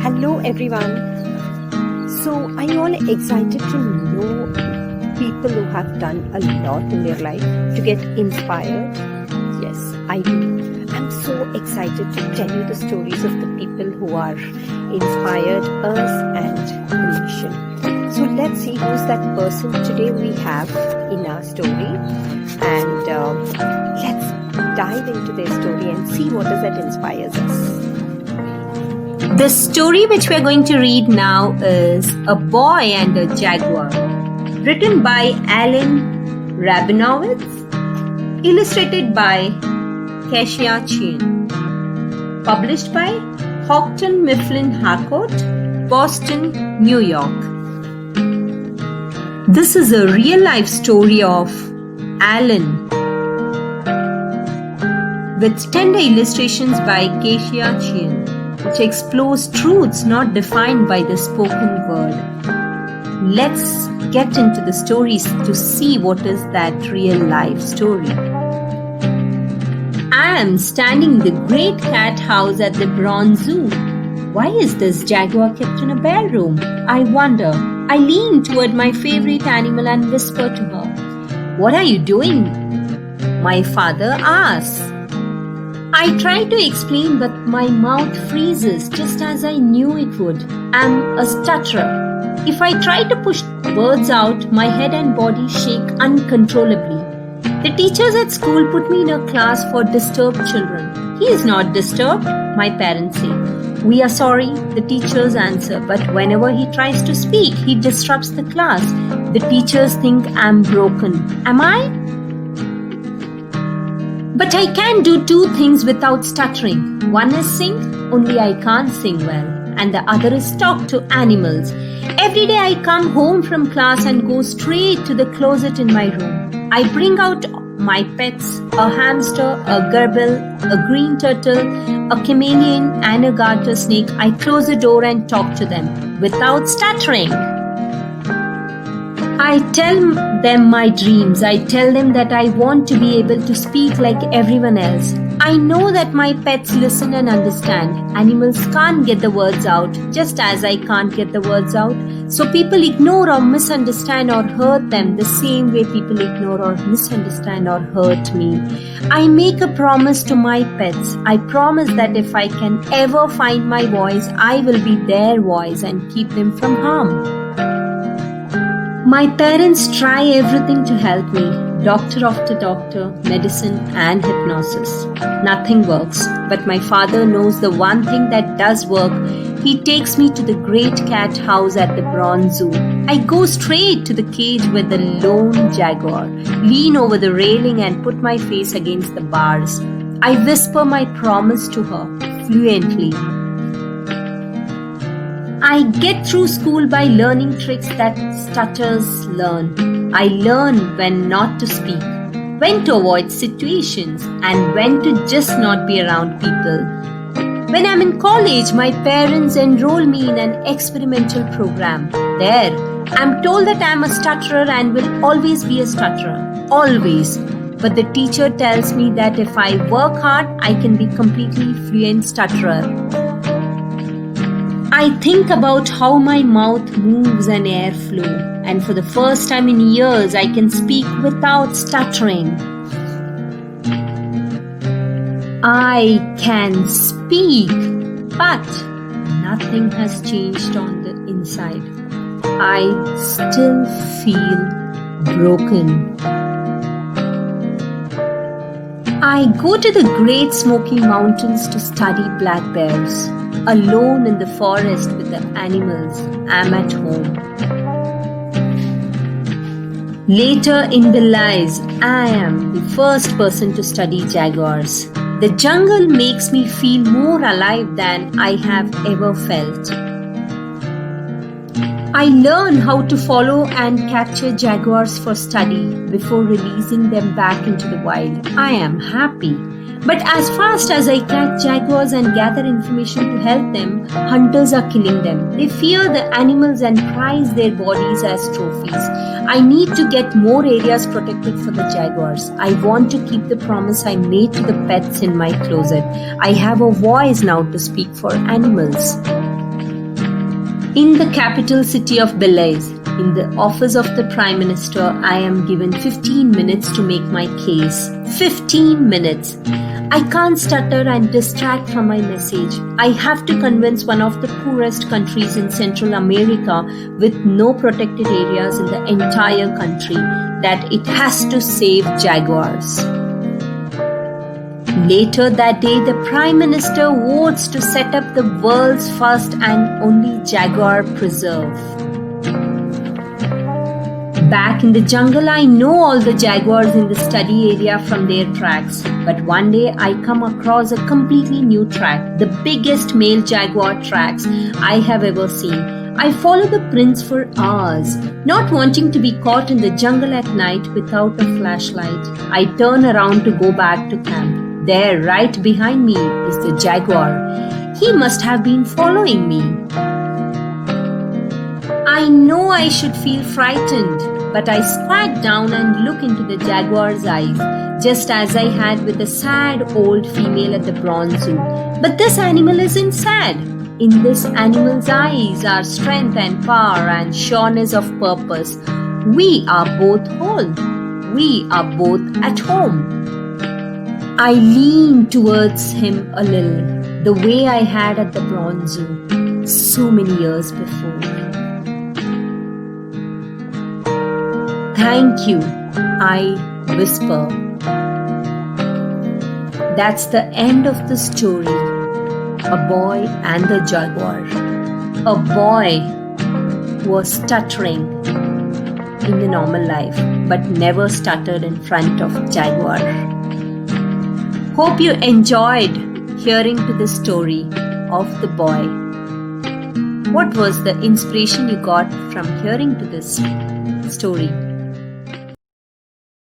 Hello everyone. So are you all excited to know people who have done a lot in their life to get inspired? Yes, I do. I'm so excited to tell you the stories of the people who are inspired us and the mission. So let's see who's that person today we have in our story, and let's dive into their story and see what is that inspires us. The story which we are going to read now is A Boy and a Jaguar, written by Rabinowitz, illustrated by Kezia Chien, published by Houghton Mifflin Harcourt, Boston, New York. This is a real-life story of Alan, with tender illustrations by Kezia Chien, which explores truths not defined by the spoken word. Let's get into the stories to see what is that real-life story. I am standing in the great cat house at the Bronze Zoo. Why is this jaguar kept in a bare room? I wonder. I lean toward my favorite animal and whisper to her. What are you doing? My father asks. I try to explain, but my mouth freezes just as I knew it would. I'm a stutterer. If I try to push words out, my head and body shake uncontrollably. The teachers at school put me in a class for disturbed children. He is not disturbed, my parents say. We are sorry, the teachers answer, but whenever he tries to speak, he disrupts the class. The teachers think I'm broken. Am I? But I can do two things without stuttering. One is sing, only I can't sing well. And the other is talk to animals. Every day I come home from class and go straight to the closet in my room. I bring out my pets, a hamster, a gerbil, a green turtle, a chameleon and a garter snake. I close the door and talk to them without stuttering. I tell them my dreams. I tell them that I want to be able to speak like everyone else. I know that my pets listen and understand. Animals can't get the words out, just as I can't get the words out. So people ignore or misunderstand or hurt them the same way people ignore or misunderstand or hurt me. I make a promise to my pets. I promise that if I can ever find my voice, I will be their voice and keep them from harm. My parents try everything to help me, doctor after doctor, medicine and hypnosis. Nothing works, but my father knows the one thing that does work. He takes me to the great cat house at the Bronze Zoo. I go straight to the cage with the lone jaguar, lean over the railing and put my face against the bars. I whisper my promise to her, fluently. I get through school by learning tricks that stutters learn. I learn when not to speak, when to avoid situations, and when to just not be around people. When I'm in college, my parents enroll me in an experimental program. There, I'm told that I'm a stutterer and will always be a stutterer. Always. But the teacher tells me that if I work hard, I can be completely fluent stutterer. I think about how my mouth moves and airflow, and for the first time in years, I can speak without stuttering. I can speak, but nothing has changed on the inside. I still feel broken. I go to the Great Smoky Mountains to study black bears. Alone in the forest with the animals, I'm at home. Later in Belize, I am the first person to study jaguars. The jungle makes me feel more alive than I have ever felt. I learn how to follow and capture jaguars for study before releasing them back into the wild. I am happy. But as fast as I catch jaguars and gather information to help them, hunters are killing them. They fear the animals and prize their bodies as trophies. I need to get more areas protected for the jaguars. I want to keep the promise I made to the pets in my closet. I have a voice now to speak for animals. In the capital city of Belize, in the office of the Prime Minister, I am given 15 minutes to make my case. 15 minutes. I can't stutter and distract from my message. I have to convince one of the poorest countries in Central America with no protected areas in the entire country that it has to save jaguars. Later that day, the Prime Minister votes to set up the world's first and only jaguar preserve. Back in the jungle, I know all the jaguars in the study area from their tracks. But one day, I come across a completely new track, the biggest male jaguar tracks I have ever seen. I follow the prints for hours, not wanting to be caught in the jungle at night without a flashlight. I turn around to go back to camp. There, right behind me, is the jaguar. He must have been following me. I know I should feel frightened, but I squat down and look into the jaguar's eyes, just as I had with the sad old female at the Bronze Zoo. But this animal isn't sad. In this animal's eyes are strength and power and sureness of purpose. We are both whole. We are both at home. I lean towards him a little, the way I had at the Bronze Zoo so many years before. Thank you, I whisper. That's the end of the story. A boy and the jaguar. A boy was stuttering in the normal life, but never stuttered in front of jaguar. Hope you enjoyed hearing to the story of the boy. What was the inspiration you got from hearing to this story?